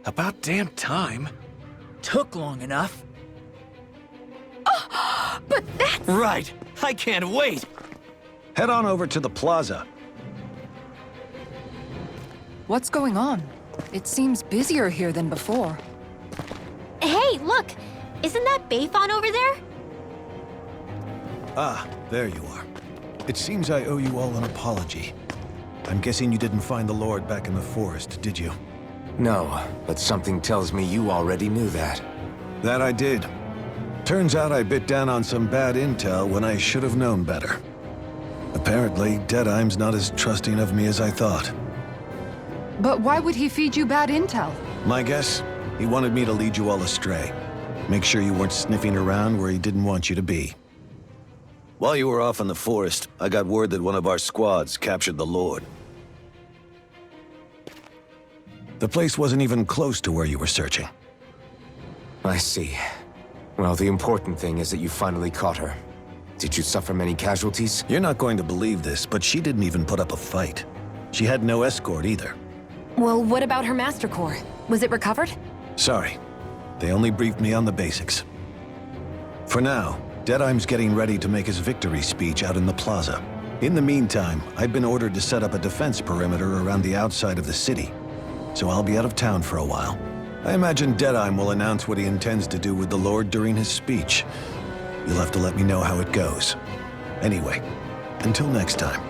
About damn time. Took long enough. But that's... Right. I can't wait. Head on over to the plaza. What's going on? It seems busier here than before. Hey, look! Isn't that Bayfon over there? Ah, there you are. It seems I owe you all an apology. I'm guessing you didn't find the Lord back in the forest, did you? No, but something tells me you already knew that. That I did. Turns out I bit down on some bad intel when I should have known better. Apparently, Deadeye's not as trusting of me as I thought. But why would he feed you bad intel? My guess? He wanted me to lead you all astray. Make sure you weren't sniffing around where he didn't want you to be. While you were off in the forest, I got word that one of our squads captured the Lord. The place wasn't even close to where you were searching. I see. Well, the important thing is that you finally caught her. Did you suffer many casualties? You're not going to believe this, but she didn't even put up a fight. She had no escort either. Well, what about her Master Core? Was it recovered? Sorry. They only briefed me on the basics. For now, Deadeye's getting ready to make his victory speech out in the plaza. In the meantime, I've been ordered to set up a defense perimeter around the outside of the city, so I'll be out of town for a while. I imagine Deadeye will announce what he intends to do with the Lord during his speech. You'll have to let me know how it goes. Anyway, until next time.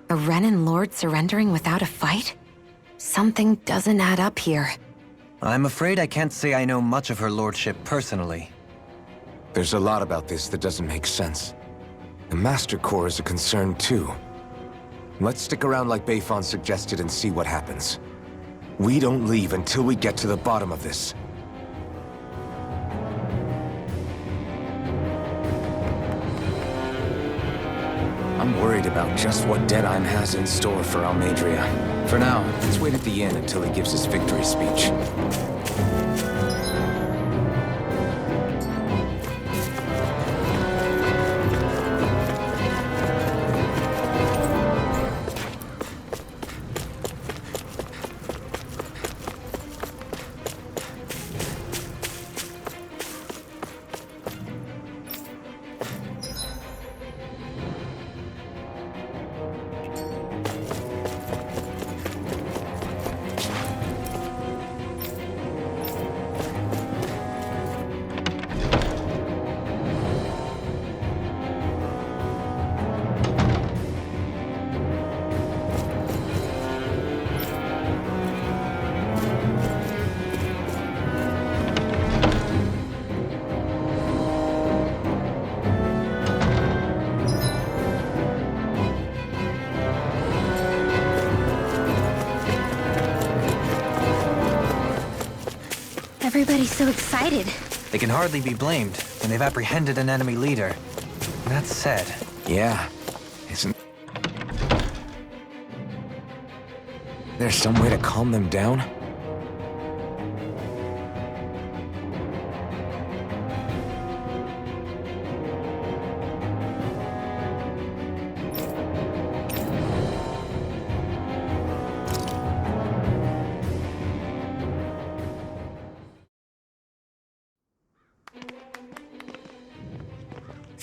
A Renan Lord surrendering without a fight? Something doesn't add up here. I'm afraid I can't say I know much of her lordship personally. There's a lot about this that doesn't make sense. The Master Core is a concern too. Let's stick around like Bayfon suggested and see what happens. We don't leave until we get to the bottom of this. I'm worried about just what Deadeye has in store for Almeidrea. For now, let's wait at the inn until he gives his victory speech. Everybody's so excited. They can hardly be blamed, and they've apprehended an enemy leader. That said... Yeah, isn't there some way to calm them down?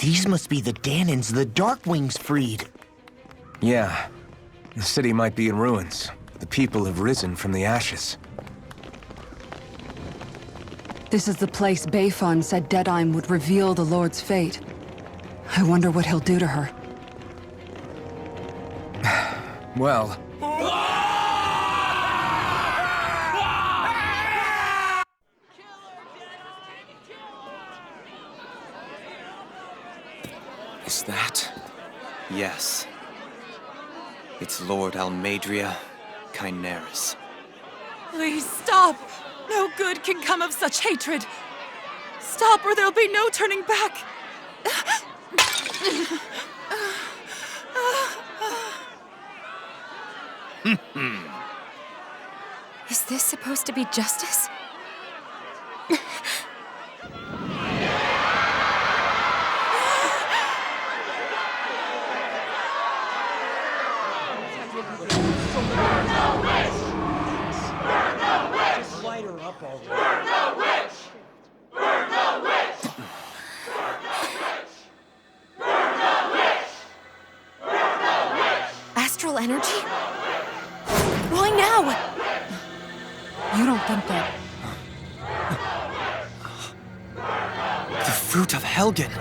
These must be the Danans the Darkwings freed. Yeah. The city might be in ruins. The people have risen from the ashes. This is the place Bayfon said Deadeye would reveal the Lord's fate. I wonder what he'll do to her. Well... Is that... yes. It's Lord Almeidrea Kynaris. Please stop! No good can come of such hatred. Stop or there'll be no turning back. Is this supposed to be justice? spiritual energy? Why now? You don't think that... The fruit of Helgen.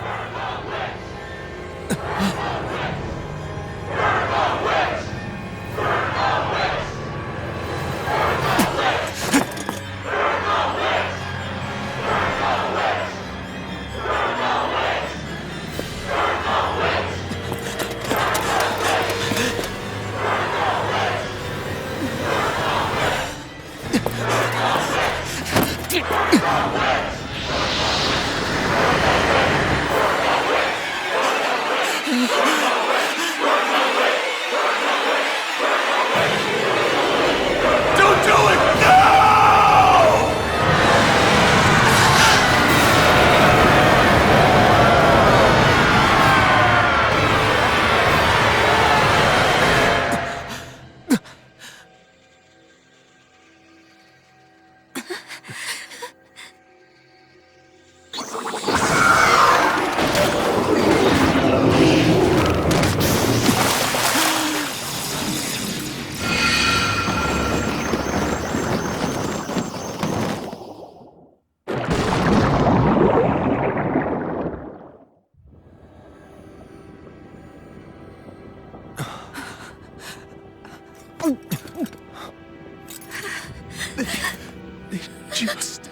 Just...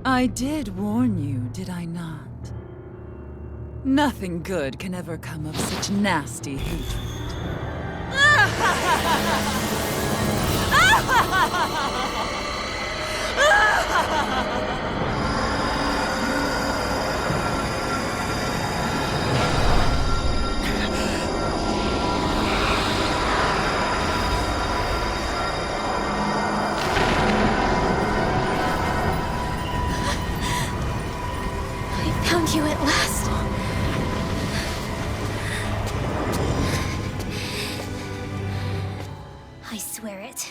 I did warn you, did I not? Nothing good can ever come of such nasty hatred. I found you at last. I swear it.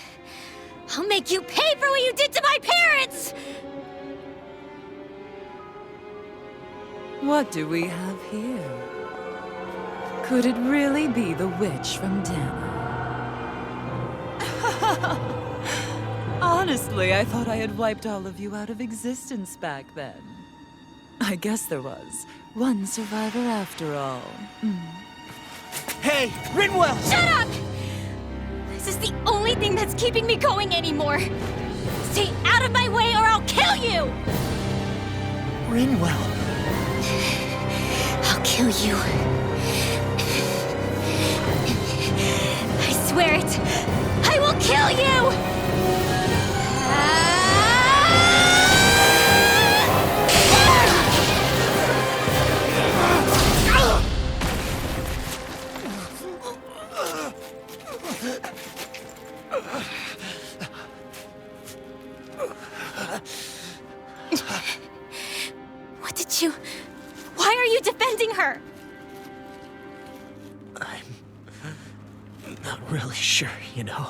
I'll make you pay for what you did to my parents! What do we have here? Could it really be the witch from Dana? Honestly, I thought I had wiped all of you out of existence back then. I guess there was one survivor after all. Hey, Rinwell! Shut up! This is the only thing that's keeping me going anymore. Stay out of my way or I'll kill you! Rinwell. I'll kill you. I swear it. I will kill you! What did you... Why are you defending her? I'm not really sure, you know.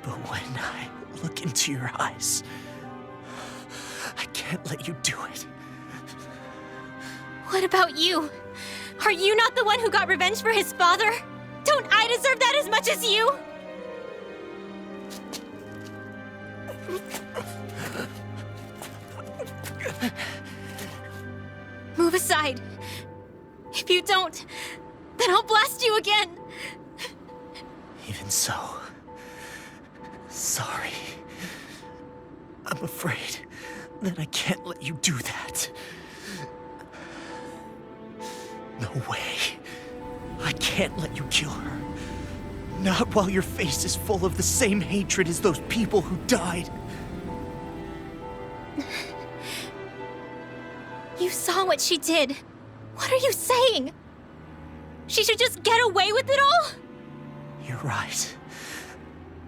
But when I look into your eyes, I can't let you do it. What about you? Are you not the one who got revenge for his father? Don't I deserve that as much as you? Move aside. If you don't, then I'll blast you again. Even so, sorry. I'm afraid that I can't let you do that. No way. I can't let you kill her. Not while your face is full of the same hatred as those people who died. You saw what she did. What are you saying? She should just get away with it all? You're right.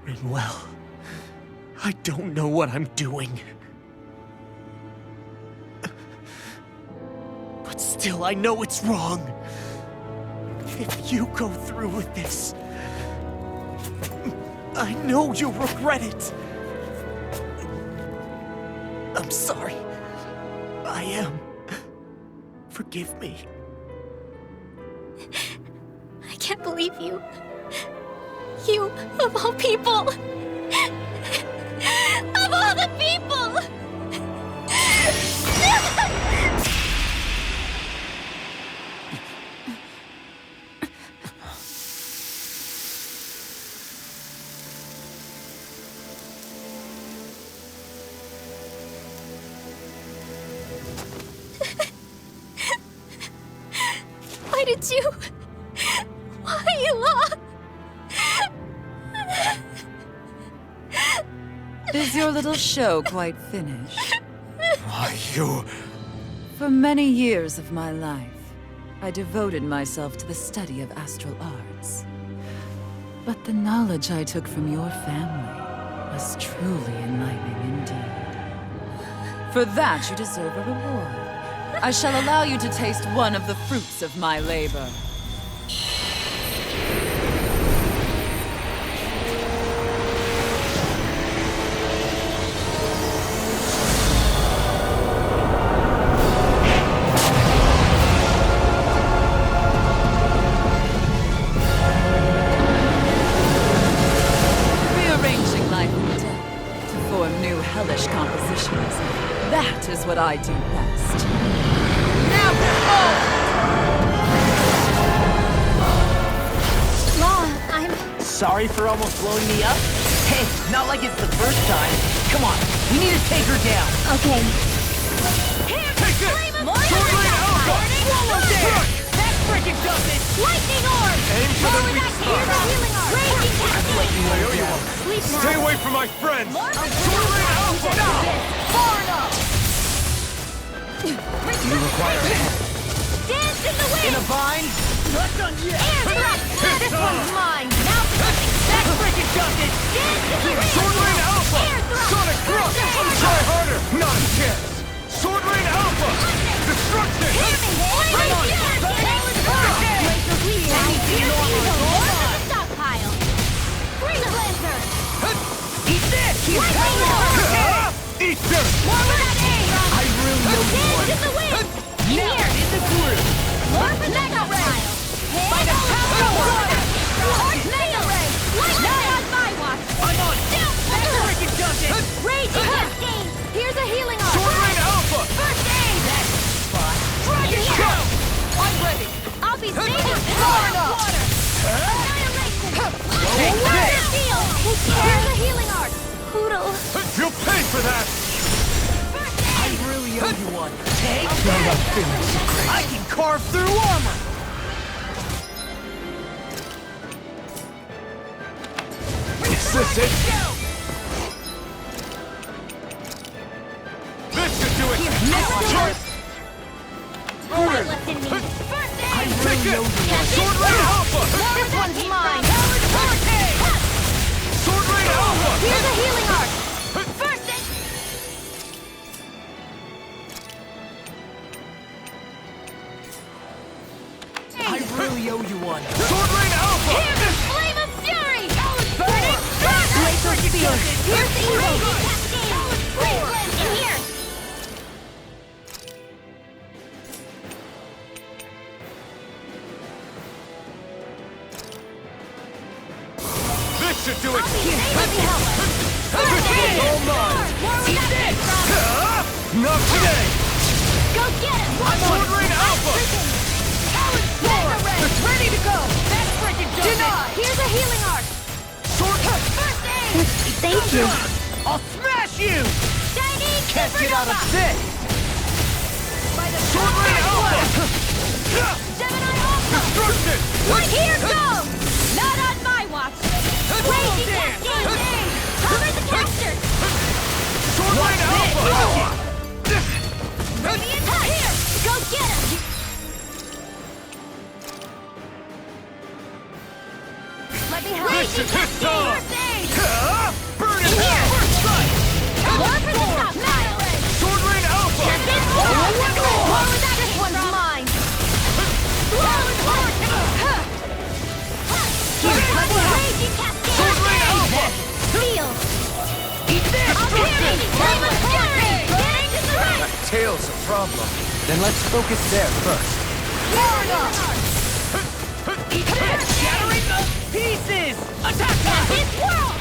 Rinwell, I don't know what I'm doing. But still, I know it's wrong. If you go through with this, I know you'll regret it. I'm sorry. I am. Forgive me. I can't believe you. You, of all people. Of all the people! Why did you... Why you lost? Is your little show quite finished? Why, you... For many years of my life, I devoted myself to the study of astral arts. But the knowledge I took from your family was truly enlightening indeed. For that, you deserve a reward. I shall allow you to taste one of the fruits of my labor. Rearranging life and death to form new hellish compositions. That is what I do best. Ma, I'm... Sorry for almost blowing me up? Hey, not like it's the first time. Come on, we need to take her down. Okay. Take this! Swordblade Alpha! Almost there! That freaking does it! Lightning orb! Aim for the Lower weak that spot. here's a healing orb! Raging cascade! Sleep now! Stay away from my friends! Swordblade Alpha! Far enough! You require dance in the wind! In a bind? Not done yet! Air thrust! This one's mine! Now for something That freaking does it! dance in the wind! Swordblade Alpha! Air thrust! Sonic Thrust! Try harder! Not a chance! Swordblade Alpha! Destruction! Stockpile! Freeze Blazer! Eat this! Eat dirt! I really know you want Dance in the wind! Now, in the groove! More for the stockpile! By the power of water! Mega Ray! Not on my watch! I'm on! That freaking does it! Raging Cascade! Here's a healing arm! Swordblade Alpha! First aid! That's the spot! Dragon Go! I'm ready! I'll be saving Far enough! water! Annihilation! Take Water this! seal! Here's a healing arc! Poodle! You'll pay for that! I really owe you one. Take that! I can carve through armor! Is this it? This should do it! Blood left in me! First aid! Take it! Swordblade Alpha! This one's mine! Swordblade Alpha! Here's a healing arc! First aid! I really owe you one. Swordblade Alpha! Here's a flame of fury! Burning! Laser field! Here's the raging cascade! Freeze in here! This should do it! Not today! Go get it! Swordblade Alpha! Ready to go! That's freaking done! Here's a healing arc! First aid! Thank you! I'll smash you! Shiny Can't get out of supernova! this! By the Swordblade Alpha! Gemini Alpha! Destruction! Here goes! Not on my watch! Raging Cascade! Cover the caster! Swordline Alpha! Radiant here! Go get him! Let me help! This is his time! First aid! Burn In it here! down! First strike! More for the top pile! Swordline Alpha! More with that! This one's mine! Here, let me help! Raging Cascade! Swordline Alpha! Feel! Eat this! I'll carry me! Flame of Fury! Getting to the right! That tail's a problem. Then let's focus there first. Fair enough! Eat this! Shattering the pieces! Attack At them! his world!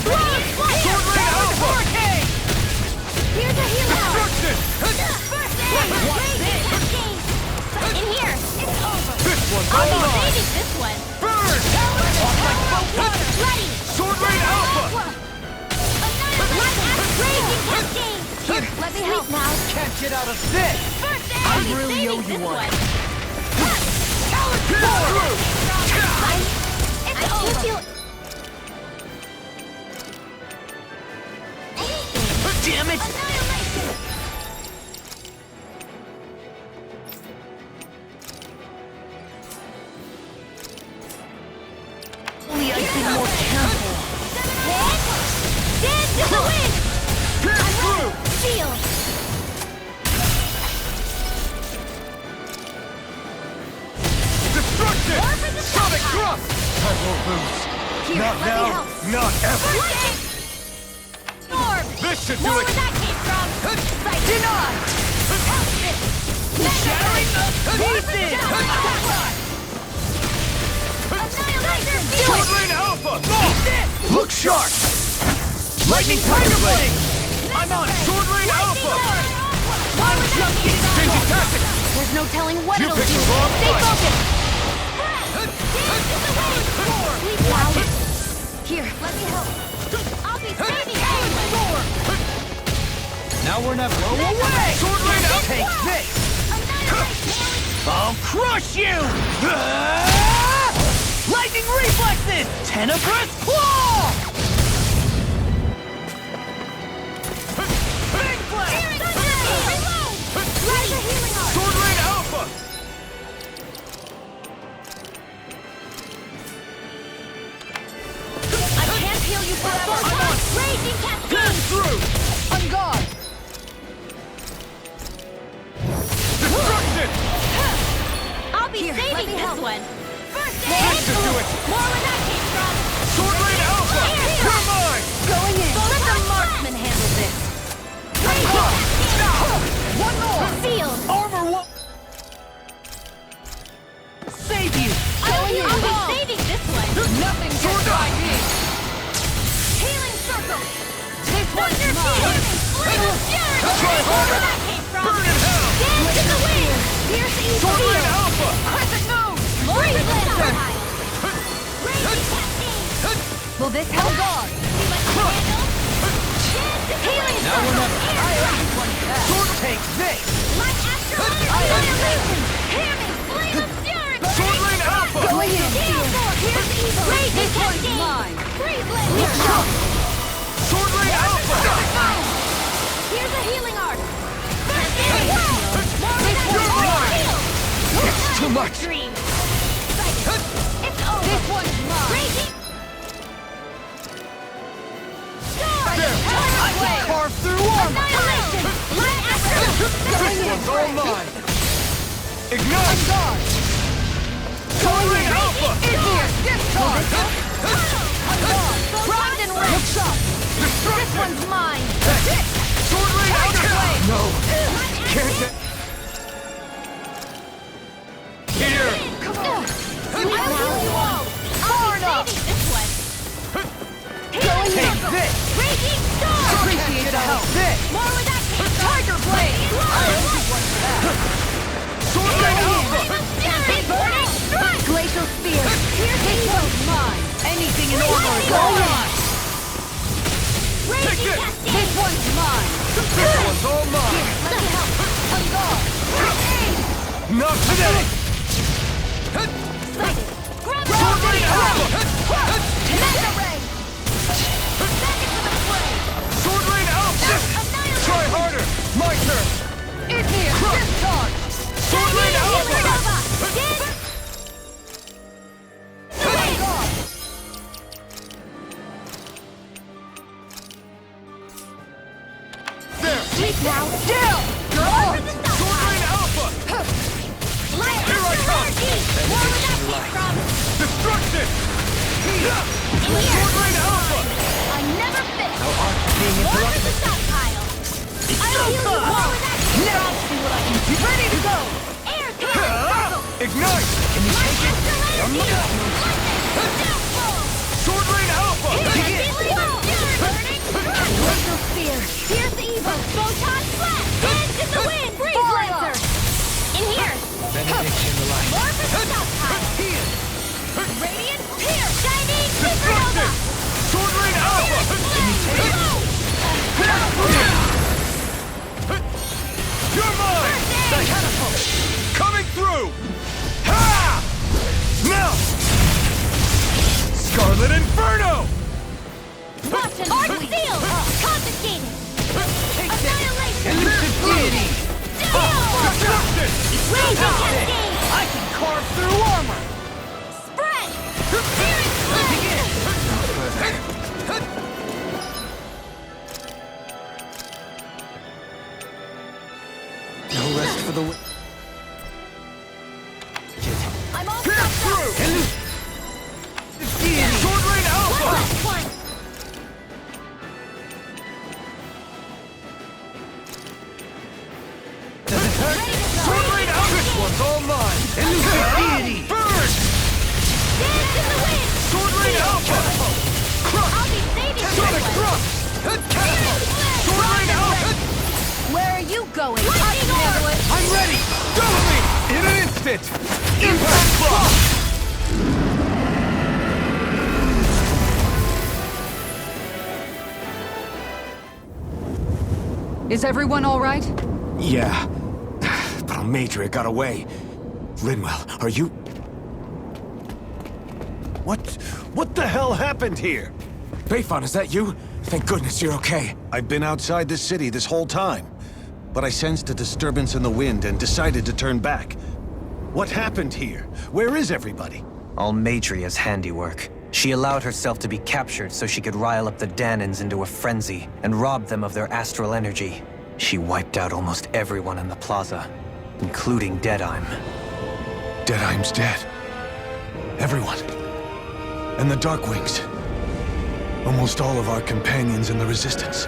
Blood fire! Swordline Alpha! Hurricane! Here's a healer! Destruction! First aid! Raging Cascade! In here! It's over! This one's I'll all be mine! saving this one! Burn! Ready! Swordline Alpha! Raging Cascade! Here, let me help now! Can't get out of this! First aid! I'll be really owe saving you this one. It's over! Damn it! Annihilation! Only I've been more careful! Dance in the wind! Pierce through! Seal! Destruction! More for the Sonic top thrust! I won't lose. Here, Not let me now, help. not ever! Storm! This should do More it! where that came from! Right. Denied! Shattering the pieces! Annihilation! Swordline Alpha! Look sharp! Lightning Tiger Blade! I'm on Swordline Alpha! I'm Changing tactics! There's no telling what You it'll picked do. the wrong Stay fight. focused! Sleep loud. Here, let me help. I'll be saving you! Now we're never. Away! Swordline Alpha! Take this! Annihilation! I'll crush you! Lightning reflexes! Tenebrous claw! Big blast! Reload! Ready! Healing arm! Swordline Alpha! I can't heal you forever! I'm on! Raging Pierce Cascade! through! On guard! Destruction! I'll be saving this one! First This aid! should do it! More where that came from! Swordline Alpha! You're mine! Going in! Let the marksman handle this! One more! Sealed! Armor wall! Save you! I'll be saving this one! Nothing short of Healing circle! This one's mine! Flame of Fury! Try harder! Where that came from! Burn in hell! Dance in the wind! Here's the evil Swordline field! Alpha! Crescent moon! More Blaster! Raging Cascade! Will this help? Guard! See what you handle? Healing Now we're circle! never. Sword take this! Like Astral Annihilation! Hear me! Flame of Fury! Swordline Alpha! Going in! Here's the evil! Raging Cascade! Freeze blade! Swordline Alpha! Here's a healing arc! First aid! More It's too much! Dream! It's over! This one's mine! Raging! I can carve through armor! Annihilation! Light Astral! This one's all mine! Ignite! Swordline Alpha! In here! Discharge! Primed and ready! This one's mine! Swordline Alpha! No! Can't get... Here! I'll heal you all! Far enough! This one! Take this! Raging Storm! Appreciate the help! This! More where that came from! Tiger Blade! Swordline Alpha! Burning Strike! Glacial Spear! Here's the evil's mine! Anything in order! Go on! Take this! This one's mine! This one's all mine! Let me help! On guard! Not today! excited! Grab it! Sword Rain Alpha! Mega Ray! Back into the fray! Sword Rain Alpha! Annihilate! Try harder! My turn! Igneous discharge! Sword Rain Alpha! There! Sleep now! Down! You're on! For the Sword Rain Alpha! Light Here I come! energy! More where that came from! Destruction! In here! Sword Rain Alpha! I'm never finished! Our arts are being More for interrupted. the stockpile! I'll heal you more where that came Now from! see what I can do! Ready to go! Air current! Ignite! Can you take it? Sword Rain Alpha! Glacial Spear! Here's the Evo! Photon Flash! Dance in the wind! Freeze Lancer! In here! Benediction the light. More for the stockpile! Radiant Spear! Shining Supernova! Sword Rain Alpha! You're mine! The catapult! Coming through! Ha! Now! Scarlet Inferno! Watch and Art Seal! Confiscated! Annihilation! Elusive deity! Destruction! Raging Cascade! I can carve through armor! Spread! Spirit Blade! No rest for the I'm all Pierce set through! up! Deity! Sword Rain One Alpha! last one! Does it hurt? Ready to go! Sword Rain Alpha! This one's all mine! Elusive deity! Burn! Dance in the wind! Sword Rain Alpha! I'll be saving Sonic you! Thrust! Catapult! Sword Rain Alpha! Where are you going? Lightning Orb! I'm ready! Go with me! In an instant! Impact Thrust! Is everyone all right? Yeah. But Almeidrea got away. Linwell, are you... What the hell happened here? Bayfon, is that you? Thank goodness you're okay. I've been outside the city this whole time, but I sensed a disturbance in the wind and decided to turn back. What happened here? Where is everybody? Almeidrea's handiwork. She allowed herself to be captured so she could rile up the Danans into a frenzy and rob them of their astral energy. She wiped out almost everyone in the plaza, including Deadheim. Deadheim's dead. Everyone. And the Darkwings. Almost all of our companions in the Resistance.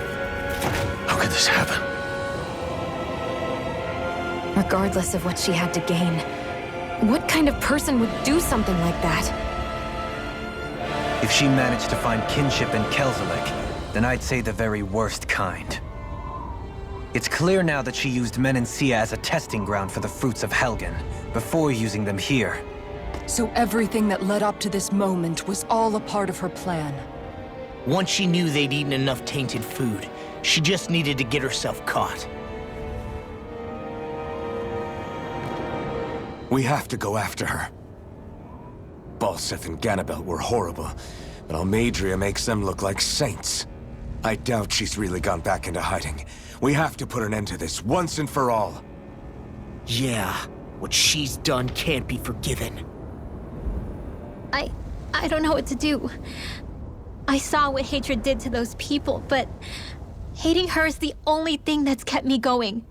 How could this happen? Regardless of what she had to gain, what kind of person would do something like that? If she managed to find kinship in Kelzelik, then I'd say the very worst kind. It's clear now that she used Menancia as a testing ground for the fruits of Helgen, before using them here. So everything that led up to this moment was all a part of her plan. Once she knew they'd eaten enough tainted food, she just needed to get herself caught. We have to go after her. Balseth and Ganabelt were horrible, but Almeidrea makes them look like saints. I doubt she's really gone back into hiding. We have to put an end to this, once and for all. Yeah, what she's done can't be forgiven. I don't know what to do. I saw what hatred did to those people, but hating her is the only thing that's kept me going.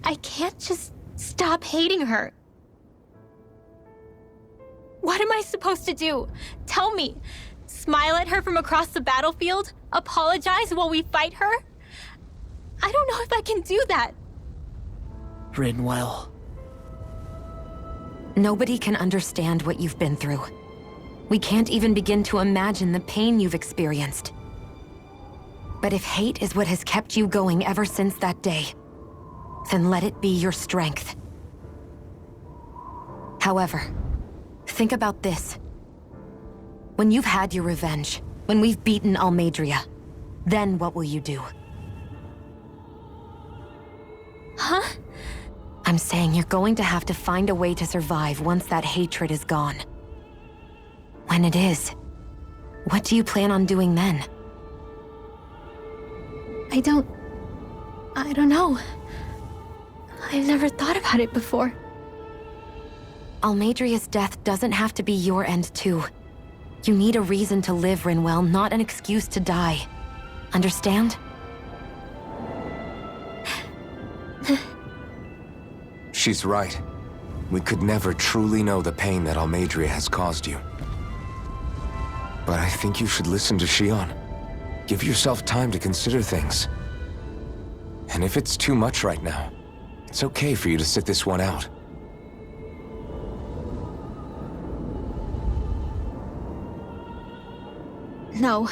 I can't just stop hating her. What am I supposed to do? Tell me. Smile at her from across the battlefield? Apologize while we fight her? I don't know if I can do that. Rinwell. Nobody can understand what you've been through. We can't even begin to imagine the pain you've experienced. But if hate is what has kept you going ever since that day, then let it be your strength. However, think about this. When you've had your revenge, when we've beaten Almeidrea, then what will you do? Huh? I'm saying you're going to have to find a way to survive once that hatred is gone. When it is, what do you plan on doing then? I don't know. I've never thought about it before. Almeidrea's death doesn't have to be your end too. You need a reason to live, Rinwell, not an excuse to die. Understand? She's right. We could never truly know the pain that Almeidrea has caused you. But I think you should listen to Shion. Give yourself time to consider things. And if it's too much right now, it's okay for you to sit this one out. No.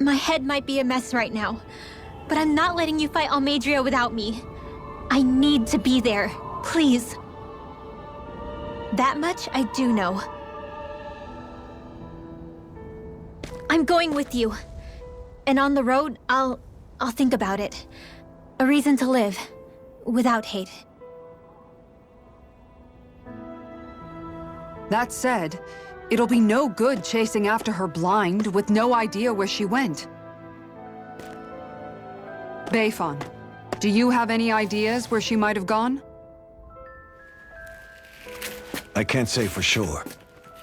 My head might be a mess right now, but I'm not letting you fight Almeidrea without me. I need to be there. Please. That much I do know. I'm going with you. And on the road, I'll think about it. A reason to live. Without hate. That said, it'll be no good chasing after her blind with no idea where she went. Beifon, do you have any ideas where she might have gone? I can't say for sure,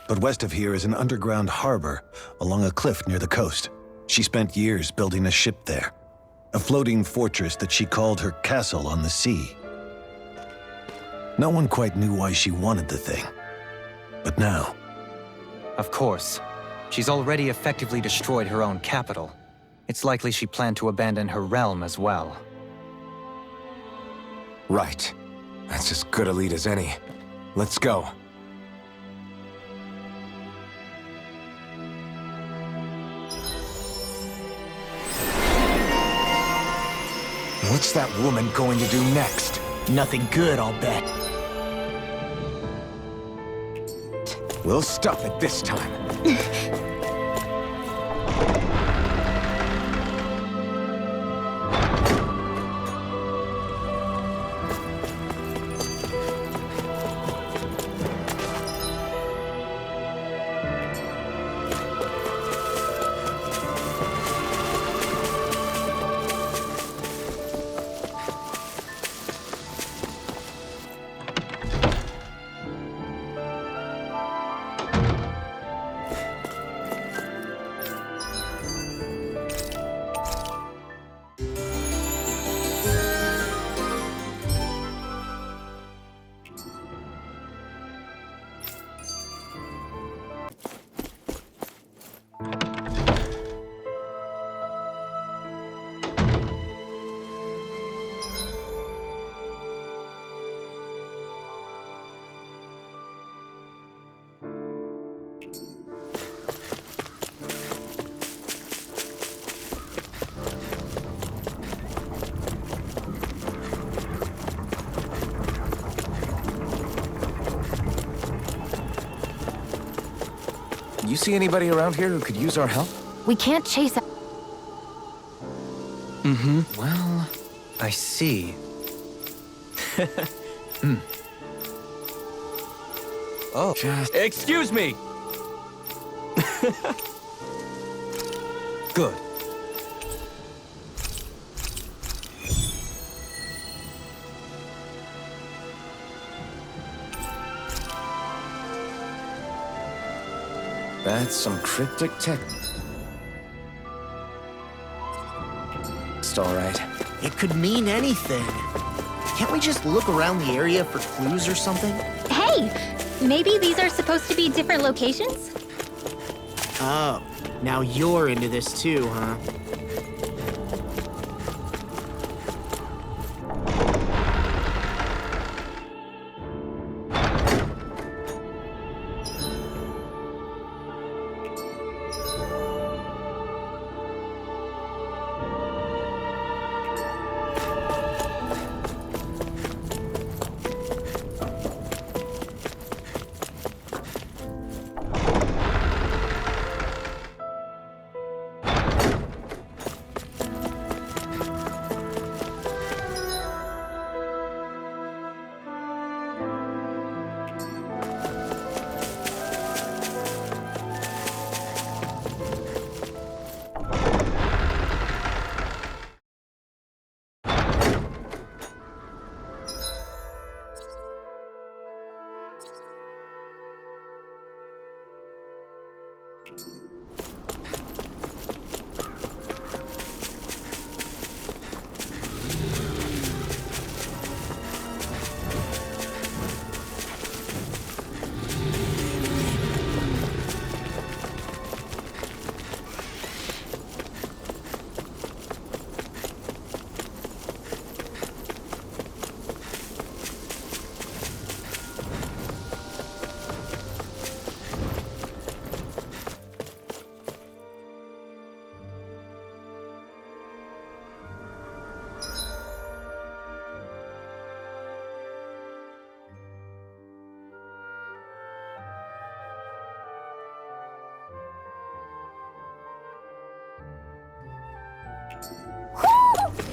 but west of here is an underground harbor along a cliff near the coast. She spent years building a ship there, a floating fortress that she called her castle on the sea. No one quite knew why she wanted the thing, but now... Of course. She's already effectively destroyed her own capital. It's likely she planned to abandon her realm as well. Right. That's as good a lead as any. Let's go. What's that woman going to do next? Nothing good, I'll bet. We'll stop it this time. You see anybody around here who could use our help? We can't chase a- Well, I see. Oh, just... Excuse me! Good. That's some cryptic text. It's all right. It could mean anything. Can't we just look around the area for clues or something? Hey! Maybe these are supposed to be different locations? Oh, now you're into this too, huh?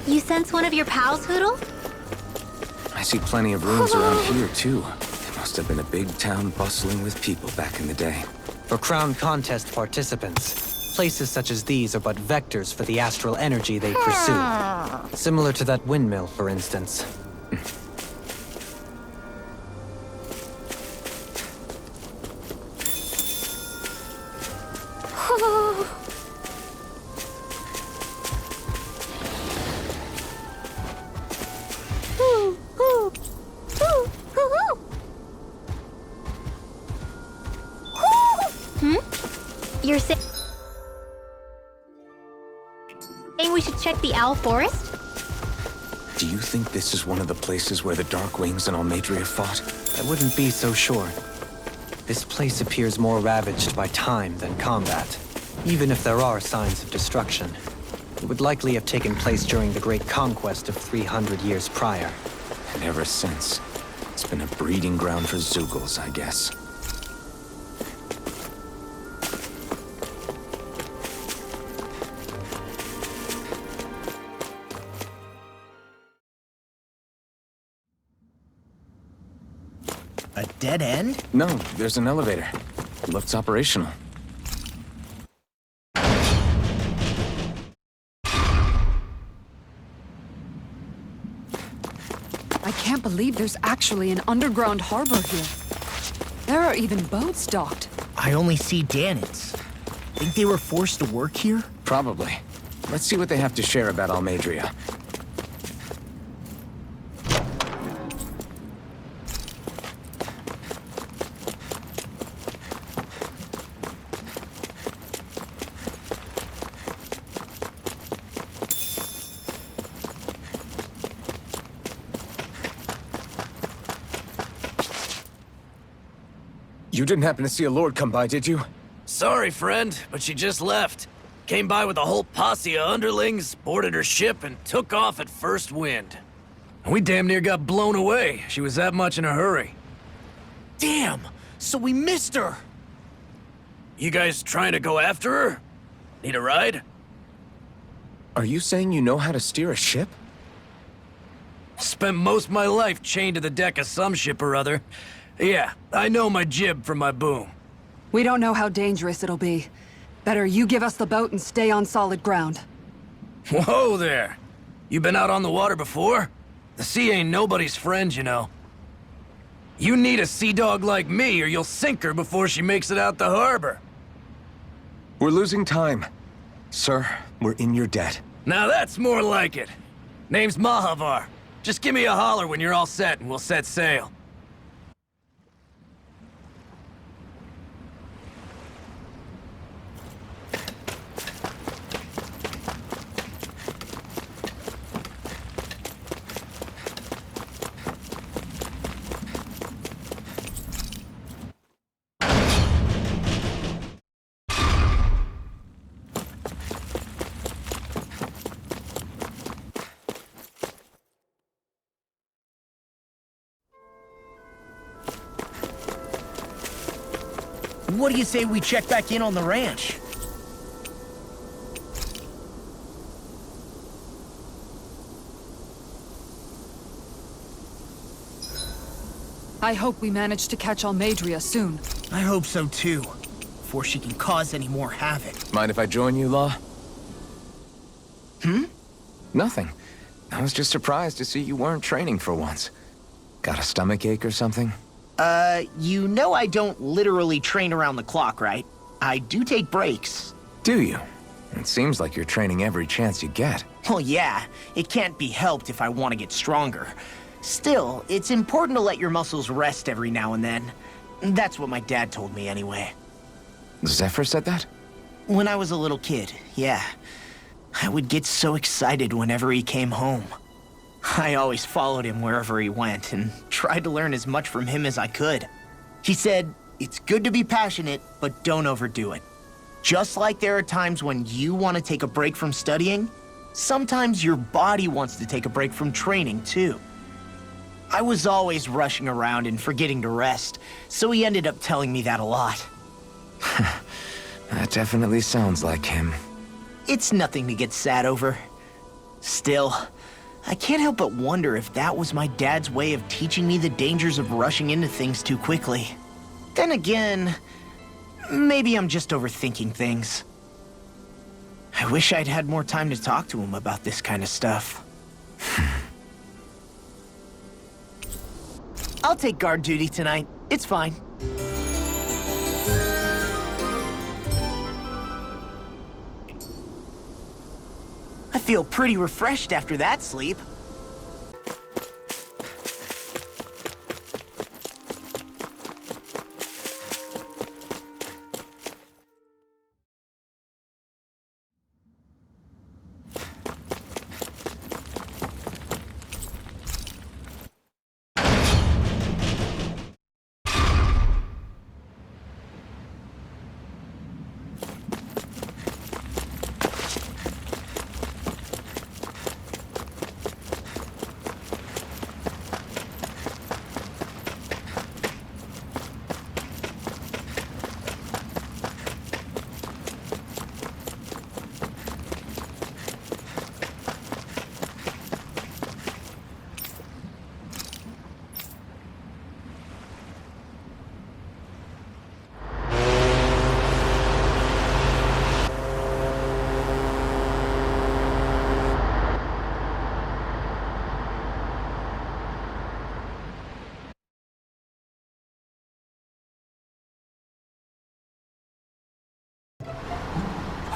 You sense one of your pals, Hoodle? I see plenty of rooms around here, too. It must have been a big town bustling with people back in the day. For Crown Contest participants, places such as these are but vectors for the astral energy they pursue. Similar to that windmill, for instance. You're saying we should check the Owl Forest? Do you think this is one of the places where the Dark Wings and Almeidrea fought? I wouldn't be so sure. This place appears more ravaged by time than combat. Even if there are signs of destruction, it would likely have taken place during the Great Conquest of 300 years prior. And ever since, it's been a breeding ground for Zeugles, I guess. A dead end? No, there's an elevator. Looks operational. I can't believe there's actually an underground harbor here. There are even boats docked. I only see Danits. Think they were forced to work here? Probably. Let's see what they have to share about Almeidrea. You didn't happen to see a lord come by, did you? Sorry, friend, but she just left. Came by with a whole posse of underlings, boarded her ship, and took off at first wind. We damn near got blown away. She was that much in a hurry. Damn! So we missed her! You guys trying to go after her? Need a ride? Are you saying you know how to steer a ship? Spent most of my life chained to the deck of some ship or other. Yeah, I know my jib from my boom. We don't know how dangerous it'll be. Better you give us the boat and stay on solid ground. Whoa there! You been out on the water before? The sea ain't nobody's friend, you know. You need a sea dog like me or you'll sink her before she makes it out the harbor. We're losing time. Sir, we're in your debt. Now that's more like it. Name's Mahavar. Just give me a holler when you're all set and we'll set sail. What do you say we check back in on the ranch? I hope we manage to catch Almeidrea soon. I hope so too. Before she can cause any more havoc. Mind if I join you, Law? Nothing. I was just surprised to see you weren't training for once. Got a stomachache or something? You know I don't literally train around the clock, right? I do take breaks. Do you? It seems like you're training every chance you get. Well, yeah, it can't be helped if I want to get stronger. Still, it's important to let your muscles rest every now and then. That's what my dad told me anyway. Zephyr said that? When I was a little kid, yeah. I would get so excited whenever he came home. I always followed him wherever he went and tried to learn as much from him as I could. He said, it's good to be passionate, but don't overdo it. Just like there are times when you want to take a break from studying, sometimes your body wants to take a break from training too. I was always rushing around and forgetting to rest, so he ended up telling me that a lot. That definitely sounds like him. It's nothing to get sad over. Still, I can't help but wonder if that was my dad's way of teaching me the dangers of rushing into things too quickly. Then again, maybe I'm just overthinking things. I wish I'd had more time to talk to him about this kind of stuff. I'll take guard duty tonight. It's fine. I feel pretty refreshed after that sleep.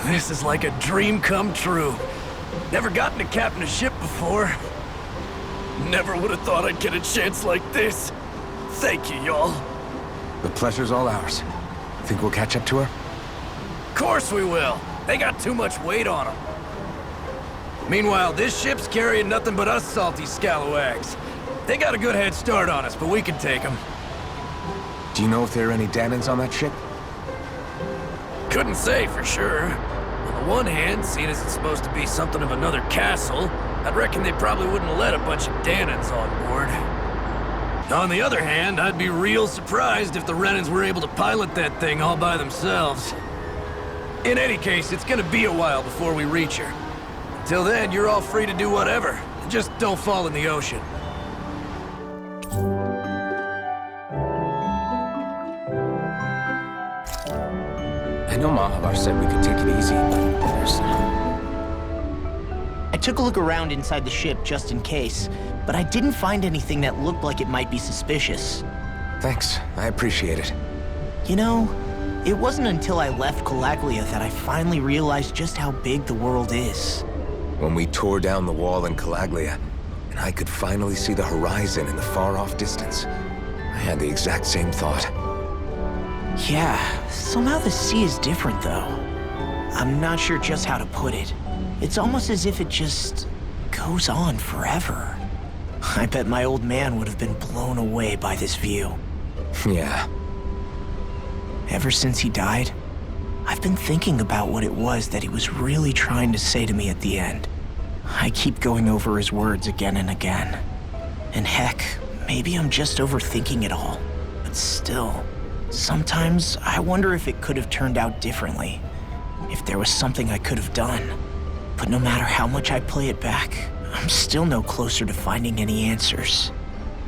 This is like a dream come true. Never gotten to captain a ship before. Never would have thought I'd get a chance like this. Thank you, y'all. The pleasure's all ours. Think we'll catch up to her? Of course we will. They got too much weight on them. Meanwhile, this ship's carrying nothing but us salty scalawags. They got a good head start on us, but we can take them. Do you know if there are any Danans on that ship? Couldn't say for sure. On the one hand, seeing as it's supposed to be something of another castle, I'd reckon they probably wouldn't let a bunch of Danans on board. On the other hand, I'd be real surprised if the Renans were able to pilot that thing all by themselves. In any case, it's gonna be a while before we reach her. Till then, you're all free to do whatever. Just don't fall in the ocean. I know Mahavar said we could take it easy, but there's... I took a look around inside the ship just in case, but I didn't find anything that looked like it might be suspicious. Thanks, I appreciate it. You know, it wasn't until I left Calaglia that I finally realized just how big the world is. When we tore down the wall in Calaglia, and I could finally see the horizon in the far-off distance, I had the exact same thought. Yeah, somehow the sea is different though. I'm not sure just how to put it. It's almost as if it just goes on forever. I bet my old man would have been blown away by this view. Yeah. Ever since he died, I've been thinking about what it was that he was really trying to say to me at the end. I keep going over his words again and again. And heck, maybe I'm just overthinking it all. But still, sometimes I wonder if it could have turned out differently. If there was something I could have done. But no matter how much I play it back, I'm still no closer to finding any answers.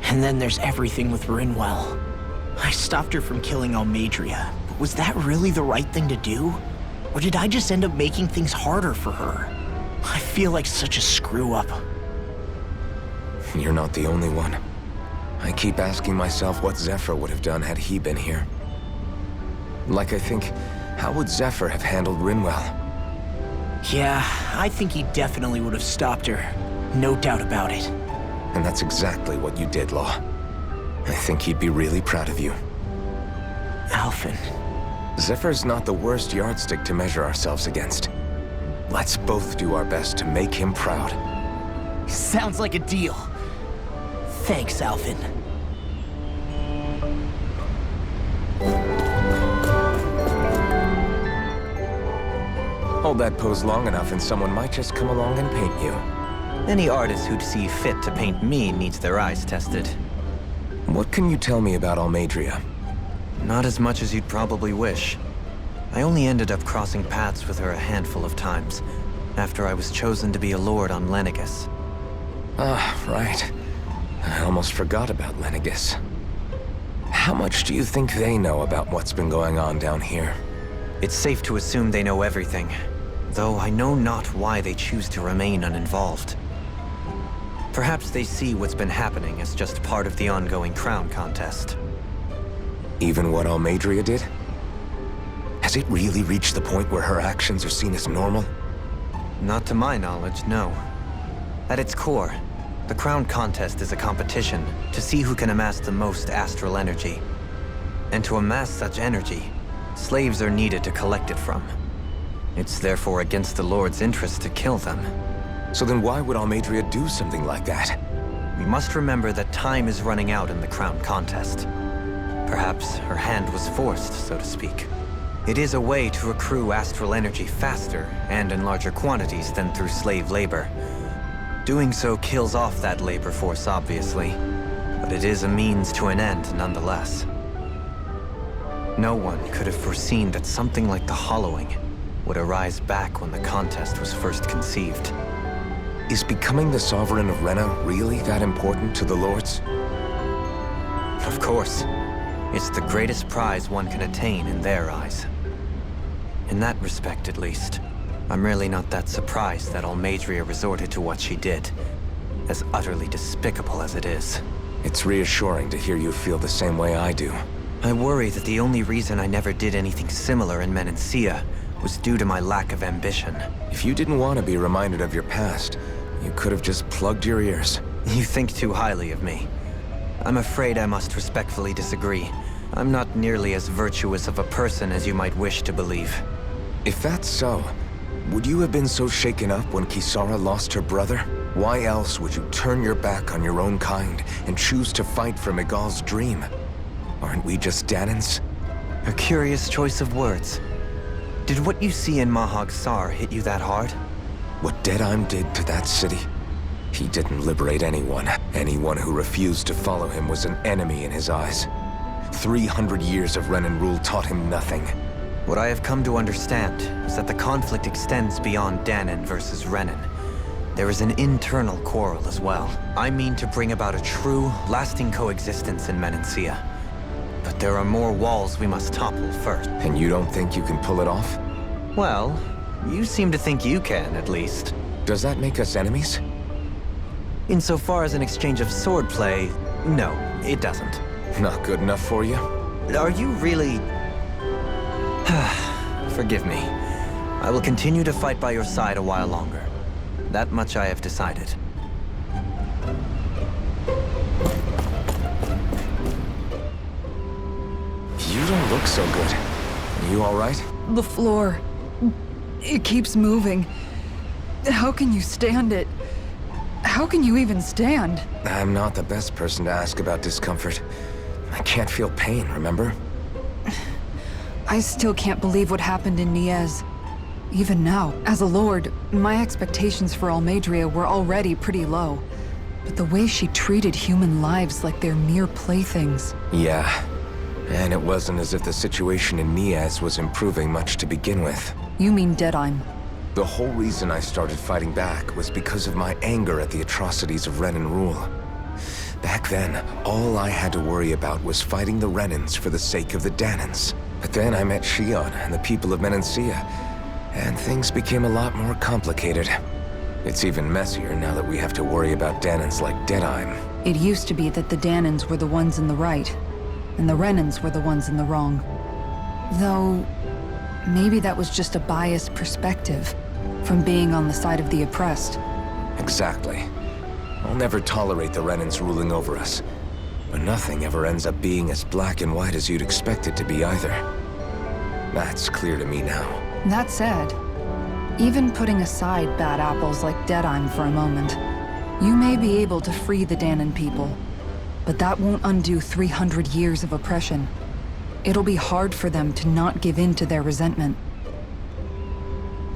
And then there's everything with Rinwell. I stopped her from killing Almeidrea, but was that really the right thing to do? Or did I just end up making things harder for her? I feel like such a screw-up. You're not the only one. I keep asking myself what Zephyr would have done had he been here. Like I think, how would Zephyr have handled Rinwell? Yeah, I think he definitely would have stopped her. No doubt about it. And that's exactly what you did, Law. I think he'd be really proud of you. Alphen. Zephyr's not the worst yardstick to measure ourselves against. Let's both do our best to make him proud. Sounds like a deal. Thanks, Alphen. Hold that pose long enough and someone might just come along and paint you. Any artist who'd see fit to paint me needs their eyes tested. What can you tell me about Almeidrea? Not as much as you'd probably wish. I only ended up crossing paths with her a handful of times. after I was chosen to be a lord on Lenegus. Ah, right. I almost forgot about Lenegus. How much do you think they know about what's been going on down here? It's safe to assume they know everything, though I know not why they choose to remain uninvolved. Perhaps they see what's been happening as just part of the ongoing crown contest. Even what Almeidrea did? Has it really reached the point where her actions are seen as normal? Not to my knowledge, no. At its core, the crown contest is a competition to see who can amass the most astral energy. And to amass such energy, slaves are needed to collect it from. It's therefore against the Lord's interest to kill them. So then why would Almeidrea do something like that? We must remember that time is running out in the crown contest. Perhaps her hand was forced, so to speak. It is a way to accrue astral energy faster and in larger quantities than through slave labor. Doing so kills off that labor force, obviously, but it is a means to an end nonetheless. No one could have foreseen that something like the Hollowing would arise back when the contest was first conceived. Is becoming the Sovereign of Rena really that important to the Lords? Of course. It's the greatest prize one can attain in their eyes. In that respect, at least, I'm really not that surprised that Almeidrea resorted to what she did, as utterly despicable as it is. It's reassuring to hear you feel the same way I do. I worry that the only reason I never did anything similar in Menancia was due to my lack of ambition. If you didn't want to be reminded of your past, you could have just plugged your ears. You think too highly of me. I'm afraid I must respectfully disagree. I'm not nearly as virtuous of a person as you might wish to believe. If that's so, would you have been so shaken up when Kisara lost her brother? Why else would you turn your back on your own kind and choose to fight for Miguel's dream? Aren't we just Danans? A curious choice of words. Did what you see in Mahag Sar hit you that hard? What Deadheim did to that city? He didn't liberate anyone. Anyone who refused to follow him was an enemy in his eyes. 300 years of Renan rule taught him nothing. What I have come to understand is that the conflict extends beyond Danan versus Renan. There is an internal quarrel as well. I mean to bring about a true, lasting coexistence in Menancia. But there are more walls we must topple first. And you don't think you can pull it off? Well, you seem to think you can, at least. Does that make us enemies? Insofar as an exchange of swordplay, no, it doesn't. Not good enough for you? Are you really... Forgive me. I will continue to fight by your side a while longer. That much I have decided. You don't look so good. Are you all right? The floor. It keeps moving. How can you stand it? How can you even stand? I'm not the best person to ask about discomfort. I can't feel pain, remember? I still can't believe what happened in Niez. Even now, as a lord, my expectations for Almeidrea were already pretty low. But the way she treated human lives like they're mere playthings. Yeah. And it wasn't as if the situation in Niez was improving much to begin with. You mean Deadheim? The whole reason I started fighting back was because of my anger at the atrocities of Renan rule. Back then, all I had to worry about was fighting the Renans for the sake of the Danans. But then I met Shion and the people of Menancia, and things became a lot more complicated. It's even messier now that we have to worry about Danans like Deadheim. It used to be that the Danans were the ones in the right, and the Renans were the ones in the wrong. Though, maybe that was just a biased perspective from being on the side of the oppressed. Exactly. I'll never tolerate the Renans ruling over us. But nothing ever ends up being as black and white as you'd expect it to be either. That's clear to me now. That said, even putting aside bad apples like Deadheim for a moment, you may be able to free the Danan people. But that won't undo 300 years of oppression. It'll be hard for them to not give in to their resentment.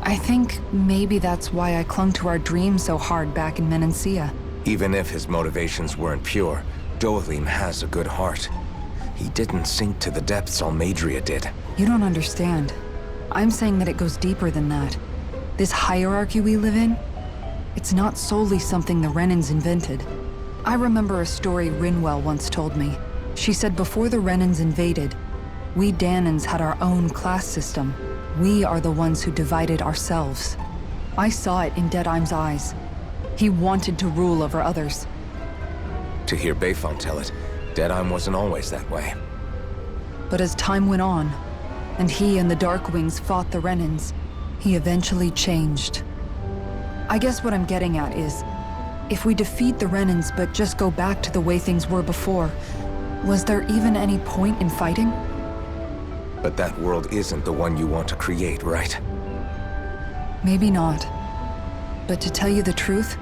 I think maybe that's why I clung to our dream so hard back in Menancia. Even if his motivations weren't pure, Dohalim has a good heart. He didn't sink to the depths Almeidrea did. You don't understand. I'm saying that it goes deeper than that. This hierarchy we live in, it's not solely something the Renans invented. I remember a story Rinwell once told me. She said before the Renans invaded, we Danans had our own class system. We are the ones who divided ourselves. I saw it in Deadheim's eyes. He wanted to rule over others. To hear Bayfon tell it, Deadheim wasn't always that way. But as time went on, and he and the Darkwings fought the Renans, he eventually changed. I guess what I'm getting at is, if we defeat the Renans but just go back to the way things were before, was there even any point in fighting? But that world isn't the one you want to create, right? Maybe not. But to tell you the truth,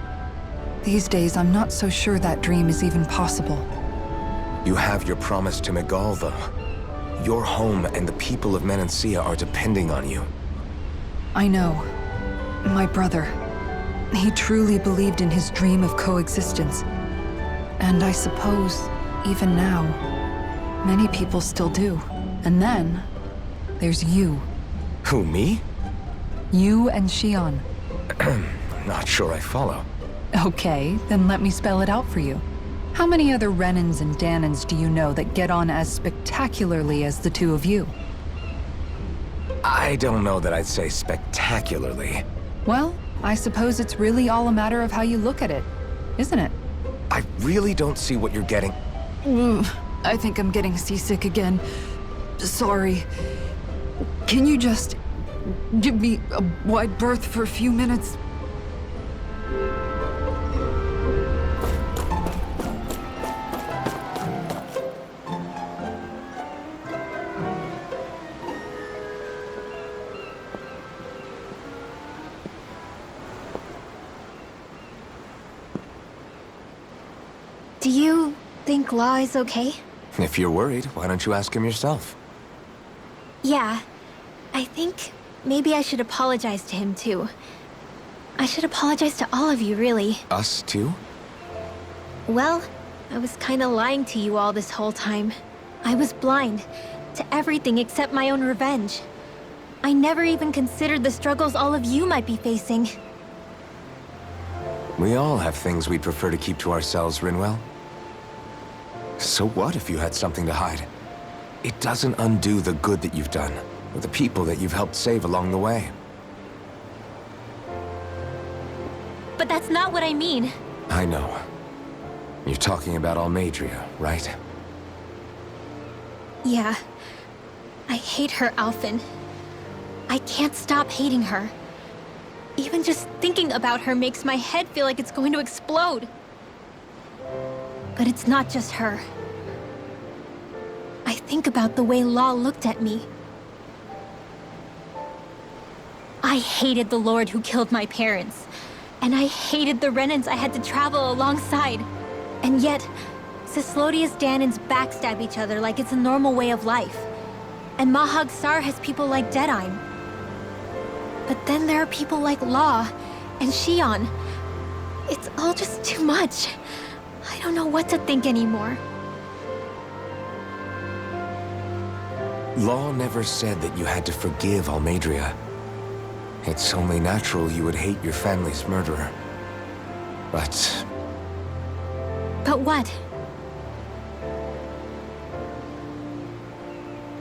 these days I'm not so sure that dream is even possible. You have your promise to Megal, though. Your home and the people of Menancia are depending on you. I know. My brother. He truly believed in his dream of coexistence. And I suppose, even now, many people still do. And then, there's you. Who, me? You and Xion. Not sure I follow. Okay, then let me spell it out for you. How many other Renans and Danans do you know that get on as spectacularly as the two of you? I don't know that I'd say spectacularly. Well, I suppose it's really all a matter of how you look at it, isn't it? I really don't see what you're getting. I think I'm getting seasick again. Sorry. Can you just give me a wide berth for a few minutes? Do you think Law is okay? If you're worried, why don't you ask him yourself? Yeah. I think maybe I should apologize to him too. I should apologize to all of you, really. Us too? Well, I was kinda lying to you all this whole time. I was blind to everything except my own revenge. I never even considered the struggles all of you might be facing. We all have things we'd prefer to keep to ourselves, Rinwell. So what if you had something to hide? It doesn't undo the good that you've done, or the people that you've helped save along the way. But that's not what I mean. I know. You're talking about Almeidrea, right? Yeah. I hate her, Alphen. I can't stop hating her. Even just thinking about her makes my head feel like it's going to explode. But it's not just her. I think about the way Law looked at me. I hated the Lord who killed my parents. And I hated the Renans I had to travel alongside. And yet, Cislodius Danans backstab each other like it's a normal way of life. And Mahag Sar has people like Deadheim. But then there are people like Law and Xion. It's all just too much. I don't know what to think anymore. Law never said that you had to forgive Almeidrea. It's only natural you would hate your family's murderer. But But what?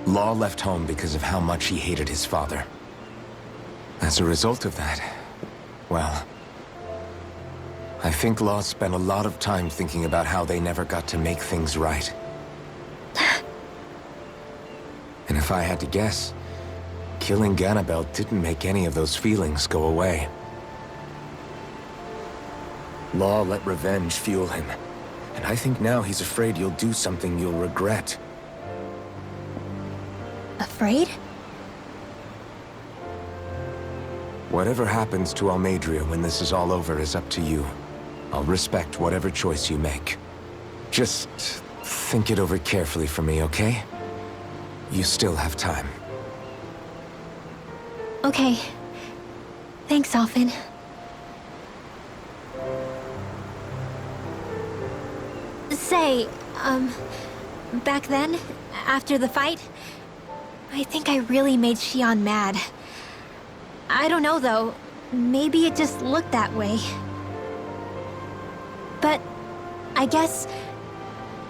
Law left home because of how much he hated his father. As a result of that, well, I think Law spent a lot of time thinking about how they never got to make things right. And if I had to guess, killing Ganabel didn't make any of those feelings go away. Law let revenge fuel him, and I think now he's afraid you'll do something you'll regret. Afraid? Whatever happens to Almeidrea when this is all over is up to you. I'll respect whatever choice you make. Just think it over carefully for me, okay? You still have time. Okay. Thanks, Alphen. Say, back then, after the fight, I think I really made Xion mad. I don't know, though. maybe it just looked that way. But I guess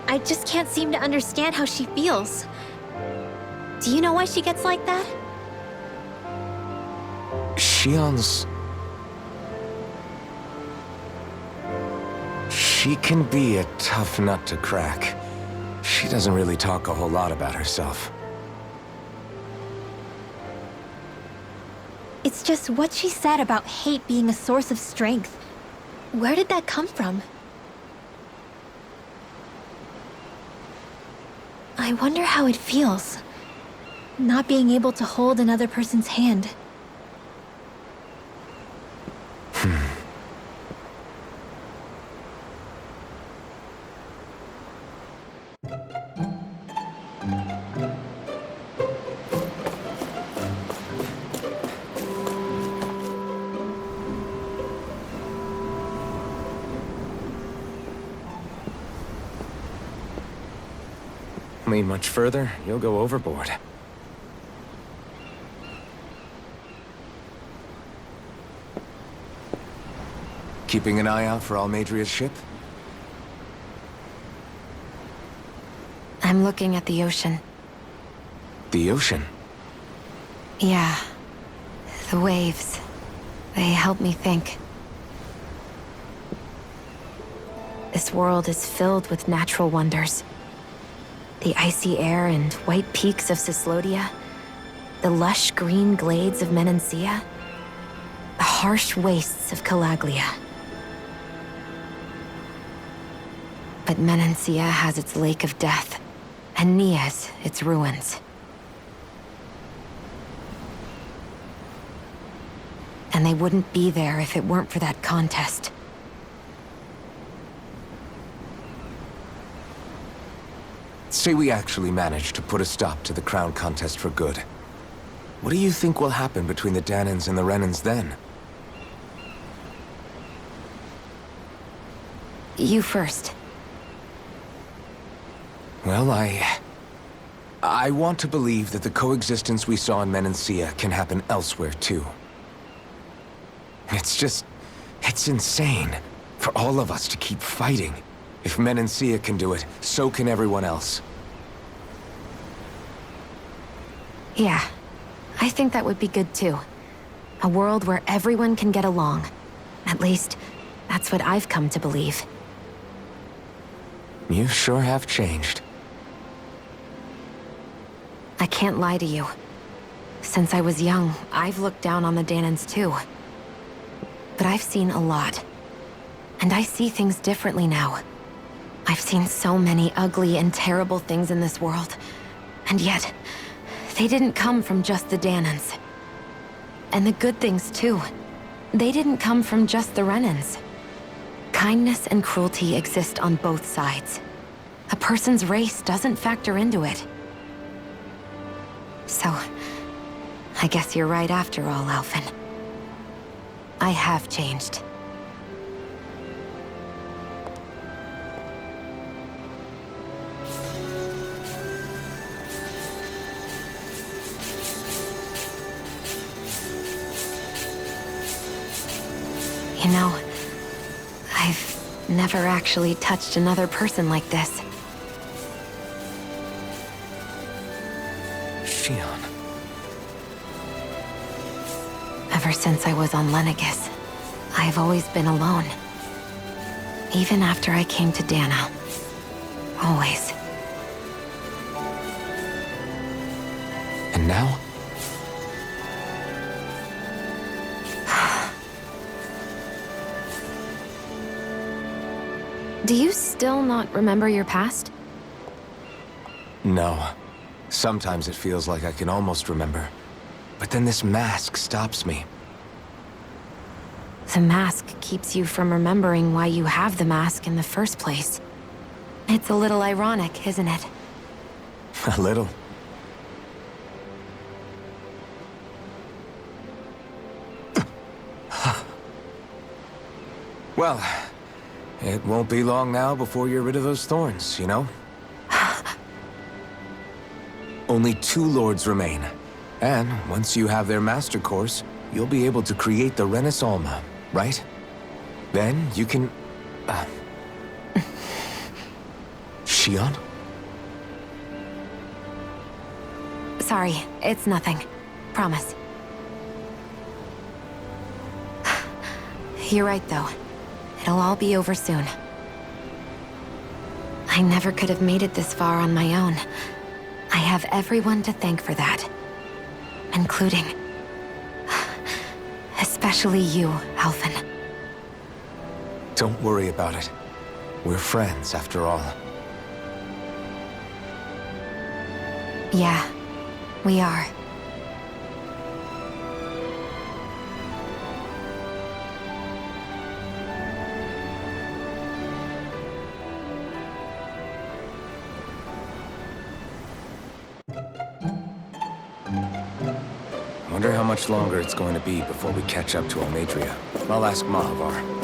I just can't seem to understand how she feels. Do you know why she gets like that? Shion's... She can be a tough nut to crack. She doesn't really talk a whole lot about herself. It's just what she said about hate being a source of strength. Where did that come from? I wonder how it feels, not being able to hold another person's hand. Lean much further, you'll go overboard. Keeping an eye out for Almeidrea's ship? I'm looking at the ocean. The ocean? Yeah. The waves. They help me think. This world is filled with natural wonders. The icy air and white peaks of Cyslodia, the lush green glades of Menancia, the harsh wastes of Calaglia. But Menancia has its Lake of Death, and Nias its ruins. And they wouldn't be there if it weren't for that contest. Say we actually manage to put a stop to the crown contest for good. What do you think will happen between the Danans and the Renans then? You first. Well, I want to believe that the coexistence we saw in Menancia can happen elsewhere, too. It's insane for all of us to keep fighting. If Menancia can do it, so can everyone else. Yeah, I think that would be good too. A world where everyone can get along. At least, that's what I've come to believe. You sure have changed. I can't lie to you. Since I was young, I've looked down on the Danans too. But I've seen a lot. And I see things differently now. I've seen so many ugly and terrible things in this world. And yet, they didn't come from just the Danans. And the good things too. They didn't come from just the Renans. Kindness and cruelty exist on both sides. A person's race doesn't factor into it. So, I guess you're right after all, Alphen. I have changed. You know, I've never actually touched another person like this. Shion. Ever since I was on Lenegis, I've always been alone. Even after I came to Dana. Always. And now? Do you still not remember your past? No. Sometimes it feels like I can almost remember. But then this mask stops me. The mask keeps you from remembering why you have the mask in the first place. It's a little ironic, isn't it? A little. Well, it won't be long now before you're rid of those thorns, you know? Only 2 lords remain. And once you have their master course, you'll be able to create the Renaissance, right? Then you can... Shion? Sorry, it's nothing. Promise. You're right, though. It'll all be over soon. I never could have made it this far on my own. I have everyone to thank for that. Including... especially you, Alphen. Don't worry about it. We're friends, after all. Yeah, we are. Wonder how much longer it's going to be before we catch up to Almeidrea. I'll ask Mahavar.